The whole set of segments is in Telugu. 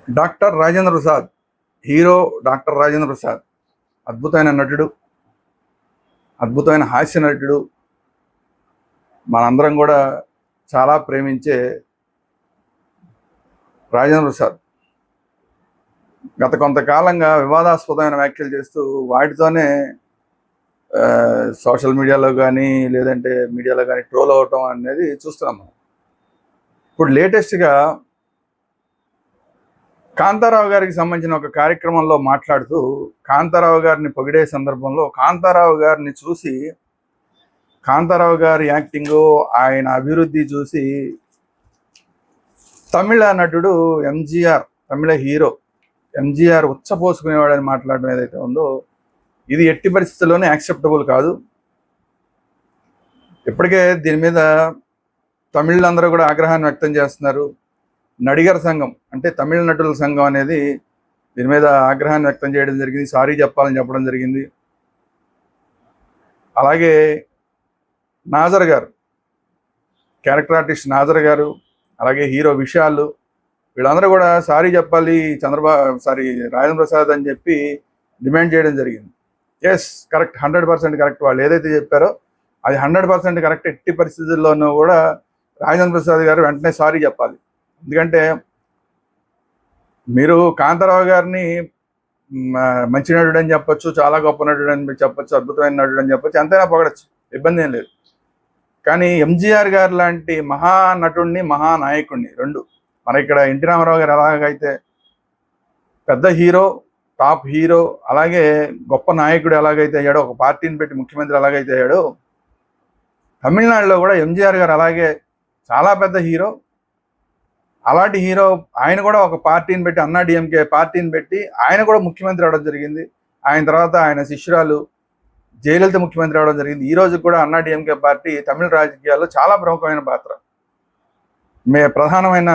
Doctor Rajendra Prasad, hero doctor Rajendra Prasad అద్భుతమైన నటుడు, అద్భుతమైన హాస్య నటుడు. మనందరం కూడా చాలా ప్రేమించే రాజేంద్ర ప్రసాద్ గత కొంతకాలంగా వివాదాస్పదమైన వ్యాఖ్యలు చేస్తూ వాటితోనే సోషల్ మీడియాలో కానీ లేదంటే మీడియాలో కానీ ట్రోల్ అవ్వటం అనేది చూస్తున్నాం మనం. ఇప్పుడు లేటెస్ట్గా కాంతారావు గారికి సంబంధించిన ఒక కార్యక్రమంలో మాట్లాడుతూ కాంతారావు గారిని పొగిడే సందర్భంలో కాంతారావు గారిని చూసి, కాంతారావు గారి యాక్టింగు, ఆయన అభివృద్ధి చూసి తమిళ నటుడు ఎంజీఆర్, తమిళ హీరో ఎంజీఆర్ ఉచ్చపోసుకునేవాడని మాట్లాడడం ఏదైతే ఉందో ఇది ఎట్టి పరిస్థితుల్లోనే యాక్సెప్టబుల్ కాదు. ఇప్పటికే దీని మీద తమిళందరూ కూడా ఆగ్రహాన్ని వ్యక్తం చేస్తున్నారు. నడిగర్ సంఘం అంటే తమిళ నటుల సంఘం అనేది దీని మీద ఆగ్రహాన్ని వ్యక్తం చేయడం జరిగింది, సారీ చెప్పాలని చెప్పడం జరిగింది. అలాగే నాజర్ గారు, క్యారెక్టర్ ఆర్టిస్ట్ నాజర్ గారు, అలాగే హీరో విశాల్, వీళ్ళందరూ కూడా సారీ చెప్పాలి రాజేంద్ర ప్రసాద్ అని చెప్పి డిమాండ్ చేయడం జరిగింది. Yes, correct, 100% correct. వాళ్ళు ఏదైతే చెప్పారో అది 100% కరెక్ట్. ఎట్టి పరిస్థితుల్లోనూ కూడా రాజేంద్ర ప్రసాద్ గారు వెంటనే సారీ చెప్పాలి. ఎందుకంటే మీరు కాంతారావు గారిని మంచి నటుడు అని చెప్పొచ్చు, చాలా గొప్ప నటుడు అని చెప్పొచ్చు, అద్భుతమైన నటుడు అని చెప్పొచ్చు, ఎంతైనా పొగడచ్చు, ఇబ్బంది ఏం లేదు. కానీ ఎంజీఆర్ గారు లాంటి మహానటుడిని, మహానాయకుడిని రెండు, మన ఇక్కడ ఎన్టీ రామారావు గారు ఎలాగైతే పెద్ద హీరో, టాప్ హీరో, అలాగే గొప్ప నాయకుడు ఎలాగైతే అయ్యాడో, ఒక పార్టీని పెట్టి ముఖ్యమంత్రి ఎలాగైతే అయ్యాడో, తమిళనాడులో కూడా ఎంజీఆర్ గారు అలాగే చాలా పెద్ద హీరో. అలాంటి హీరో ఆయన కూడా ఒక పార్టీని పెట్టి, అన్నా డిఎంకే పార్టీని పెట్టి ఆయన కూడా ముఖ్యమంత్రి అవడం జరిగింది. ఆయన తర్వాత ఆయన శిష్యురాలు జయలలిత ముఖ్యమంత్రి అవడం జరిగింది. ఈ రోజు కూడా అన్నా డిఎంకే పార్టీ తమిళ రాజకీయాల్లో చాలా ప్రముఖమైన పాత్ర, ప్రధానమైన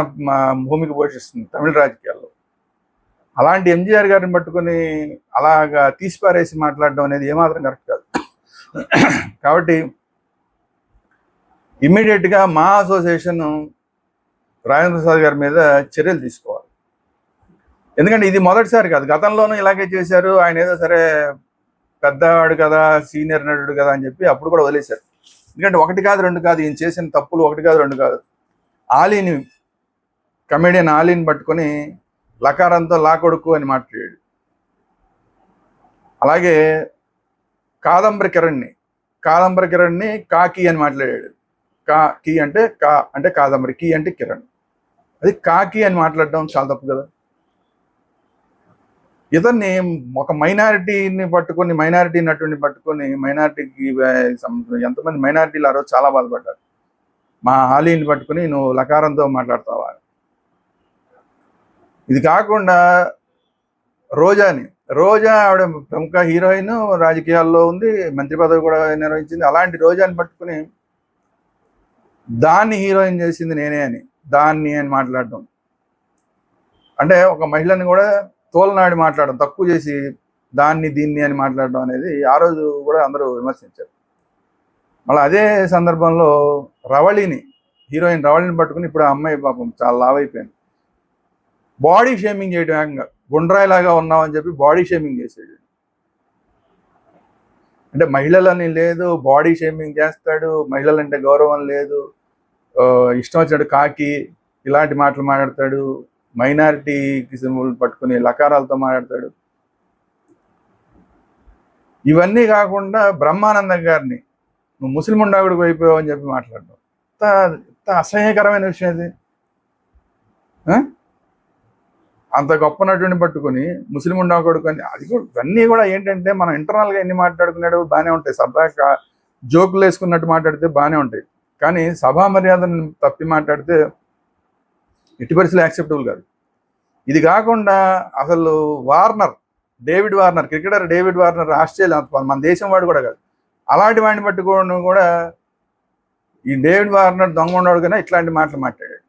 భూమికి పోషిస్తుంది తమిళ రాజకీయాల్లో. అలాంటి ఎంజీఆర్ గారిని పట్టుకుని అలాగా తీసిపారేసి మాట్లాడడం అనేది ఏమాత్రం కరెక్ట్ కాదు. కాబట్టి ఇమ్మీడియట్గా మా అసోసియేషన్ రాజేంద్ర ప్రసాద్ గారి మీద చర్యలు తీసుకోవాలి. ఎందుకంటే ఇది మొదటిసారి కాదు, గతంలోనూ ఇలాగే చేశారు. ఆయన ఏదో సరే పెద్దవాడు కదా, సీనియర్ నటుడు కదా అని చెప్పి అప్పుడు కూడా వదిలేశారు. ఎందుకంటే ఒకటి కాదు రెండు కాదు, ఈయన చేసిన తప్పులు ఒకటి కాదు రెండు కాదు. ఆలీని, కమెడియన్ ఆలీని పట్టుకొని లకారంతో లా కొడుకు అని మాట్లాడాడు. అలాగే కాదంబరి కిరణ్ని కాకి అని మాట్లాడాడు. కీ అంటే కాదంబరి, కీ అంటే కిరణ్, అది కాకి అని మాట్లాడడం చాలా తప్పు కదా. ఇతన్ని ఒక మైనారిటీని పట్టుకొని, మైనారిటీ నటుడిని పట్టుకొని, మైనారిటీకి ఎంతమంది మైనారిటీలు ఆ రోజు చాలా బాధపడ్డారు. మా ఆలీని పట్టుకుని నువ్వు లకారంతో మాట్లాడతావా. ఇది కాకుండా రోజా ఆవిడ ప్రముఖ హీరోయిన్, రాజకీయాల్లో ఉంది, మంత్రి పదవి కూడా నిర్వహించింది. అలాంటి రోజాని పట్టుకుని దాన్ని హీరోయిన్ చేసింది నేనే అని, దాన్ని అని మాట్లాడడం అంటే ఒక మహిళని కూడా తోలనాడి మాట్లాడడం, తక్కువ చేసి దాన్ని దీన్ని అని మాట్లాడడం అనేది ఆ రోజు కూడా అందరూ విమర్శించారు. మళ్ళీ అదే సందర్భంలో హీరోయిన్ రవళిని పట్టుకుని ఇప్పుడు ఆ అమ్మాయి పాపం చాలా లావైపోయింది. బాడీ షేమింగ్ చేయడం, ఏకంగా గుండ్రాయిలాగా ఉన్నామని చెప్పి బాడీ షేమింగ్ చేసాడు. అంటే మహిళలని లేదు, బాడీ షేమింగ్ చేస్తాడు, మహిళలంటే గౌరవం లేదు, ఇష్టం వచ్చినట్టు కాకి ఇలాంటి మాటలు మాట్లాడతాడు, మైనారిటీకి సింబల్ పట్టుకుని లకారాలతో మాట్లాడతాడు. ఇవన్నీ కాకుండా బ్రహ్మానందం గారిని నువ్వు ముస్లిం ఉండాగుడికి అయిపోయావు అని చెప్పి మాట్లాడడం ఎంత అసహ్యకరమైన విషయం ఇది. అంత గొప్ప నటుడిని పట్టుకుని ముస్లిం ఉండాకొడుకు అని, అది కూడా ఇవన్నీ కూడా ఏంటంటే మనం ఇంటర్నల్గా ఎన్ని మాట్లాడుకున్నాడు బాగానే ఉంటాయి, సరదాగా జోకులు వేసుకున్నట్టు మాట్లాడితే బాగానే ఉంటాయి. కానీ సభా మర్యాదను తప్పి మాట్లాడితే ఎట్టి పరిస్థితులు యాక్సెప్టబుల్ కాదు. ఇది కాకుండా అసలు David Warner, cricketer David Warner, Australia, మన దేశం వాడు కూడా కాదు, అలాంటి వాడిని పట్టుకోవడం కూడా ఈ డేవిడ్ వార్నర్ దొంగ ఉండడు కన్నా ఇట్లాంటి మాటలు మాట్లాడాడు.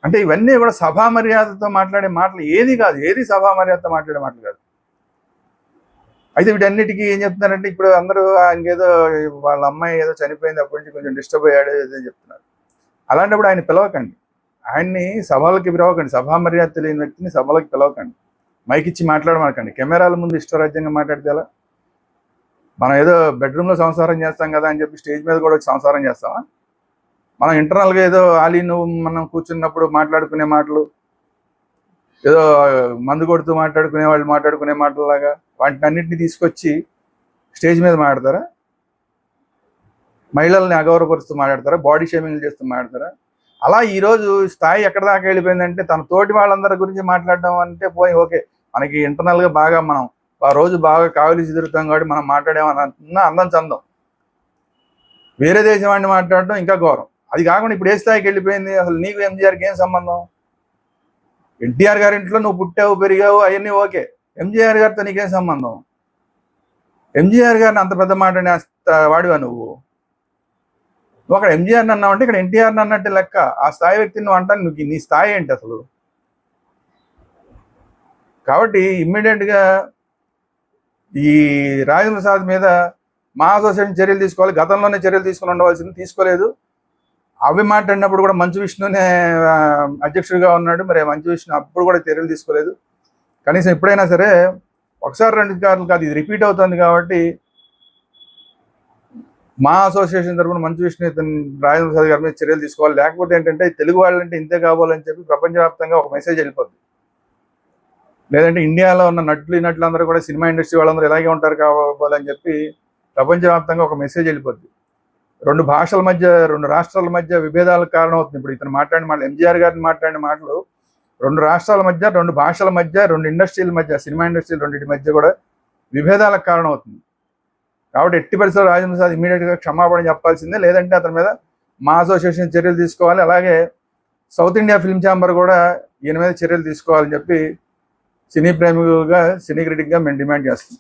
అంటే ఇవన్నీ కూడా సభా మర్యాదతో మాట్లాడే మాటలు ఏది సభా మర్యాదతో మాట్లాడే మాటలు కాదు. అయితే వీటన్నిటికీ ఏం చెప్తున్నారంటే ఇప్పుడు అందరూ ఇంకేదో వాళ్ళ అమ్మాయి ఏదో చనిపోయింది, అప్పటి నుంచి కొంచెం డిస్టర్బ్ అయ్యాడు ఏదో చెప్తున్నారు. అలాంటప్పుడు ఆయన పిలవకండి, ఆయన్ని సభలకి పిలవకండి, సభా మర్యాద తెలియని వ్యక్తిని సభలకు పిలవకండి, మైక్ ఇచ్చి మాట్లాడమనకండి. కెమెరాల ముందు ఇష్టరాజ్యంగా మాట్లాడితే ఎలా? మనం ఏదో బెడ్రూమ్లో సంసారం చేస్తాం కదా అని చెప్పి స్టేజ్ మీద కూడా వచ్చి సంసారం చేస్తామా? మనం ఇంటర్నల్గా ఏదో ఆలీ నువ్వు మనం కూర్చున్నప్పుడు మాట్లాడుకునే మాటలు, ఏదో మందు కొడుతూ మాట్లాడుకునే వాళ్ళు మాట్లాడుకునే మాటలలాగా వాటిని అన్నింటినీ తీసుకొచ్చి స్టేజ్ మీద మాట్లాడతారా? మహిళల్ని అగౌరవపరుస్తూ మాట్లాడతారా? బాడీ షేమింగ్ చేస్తూ మాట్లాడతారా? అలా ఈరోజు స్థాయి ఎక్కడ దాకా వెళ్ళిపోయిందంటే తన తోటి వాళ్ళందరి గురించి మాట్లాడడం అంటే పోయి ఓకే, మనకి ఇంటర్నల్గా బాగా మనం ఆ రోజు బాగా కావలిసి తిరుగుతాం కాబట్టి మనం మాట్లాడేమన్నా అందం చందం. వేరే దేశం వాడిని మాట్లాడడం ఇంకా ఘోరం. అది కాకుండా ఇప్పుడు ఏ స్థాయికి వెళ్ళిపోయింది? అసలు నీకు ఎంజీఆర్కి ఏం సంబంధం? ఎన్టీఆర్ గారి ఇంట్లో నువ్వు పుట్టావు పెరిగావు అవన్నీ ఓకే, ఎంజీఆర్ గారితో నీకేం సంబంధం? ఎంజీఆర్ గారిని అంత పెద్ద మాట వాడివా నువ్వు అక్కడ ఎంజీఆర్ని అన్నావు అంటే ఇక్కడ ఎన్టీఆర్ని అన్నట్టు లెక్క. ఆ స్థాయి వ్యక్తిని నువ్వు అంటాను, నువ్వు నీ స్థాయి ఏంటి అసలు? కాబట్టి ఇమ్మీడియట్గా ఈ రాజేంద్ర ప్రసాద్ మీద మా అసోసియేషన్ చర్యలు తీసుకోవాలి. గతంలోనే చర్యలు తీసుకుని ఉండవలసింది, తీసుకోలేదు. అవి మాట్లాడినప్పుడు కూడా మంచు విష్ణునే అధ్యక్షుడిగా ఉన్నాడు, మరి మంచు విష్ణు అప్పుడు కూడా చర్యలు తీసుకోలేదు. కనీసం ఎప్పుడైనా సరే ఒకసారి రెండు సార్లు కాదు, ఇది రిపీట్ అవుతుంది కాబట్టి మా అసోసియేషన్ తరఫున మంచు విష్ణు రాజేంద్ర ప్రసాద్ గారి మీద చర్యలు తీసుకోవాలి. లేకపోతే ఏంటంటే తెలుగు వాళ్ళంటే ఇంతే కావాలని చెప్పి ప్రపంచవ్యాప్తంగా ఒక మెసేజ్ వెళ్ళిపోద్ది. లేదంటే ఇండియాలో ఉన్న నటులందరూ కూడా సినిమా ఇండస్ట్రీ వాళ్ళందరూ ఇలాగే ఉంటారు కావాలని చెప్పి ప్రపంచవ్యాప్తంగా ఒక మెసేజ్ వెళ్ళిపోద్ది. రెండు భాషల మధ్య, రెండు రాష్ట్రాల మధ్య విభేదాలకు కారణం అవుతుంది. ఇప్పుడు ఇతను మాట్లాడిన మాటలు, ఎంజీఆర్ గారిని మాట్లాడిన మాటలు రెండు రాష్ట్రాల మధ్య, రెండు భాషల మధ్య, రెండు ఇండస్ట్రీల మధ్య, సినిమా ఇండస్ట్రీలు రెండింటి మధ్య కూడా విభేదాలకు కారణం అవుతుంది. కాబట్టి ఎట్టి పరిస్థితుల్లో రాజేంద్ర ప్రసాద్ ఇమీడియట్గా క్షమాపణ చెప్పాల్సిందే, లేదంటే అతని మీద మా అసోసియేషన్ చర్యలు తీసుకోవాలి. అలాగే సౌత్ ఇండియా ఫిల్మ్ ఛాంబర్ కూడా ఈయన మీద చర్యలు తీసుకోవాలని చెప్పి సినీ ప్రేమికులుగా, సినీ క్రిటిక్గా మేము డిమాండ్ చేస్తాం.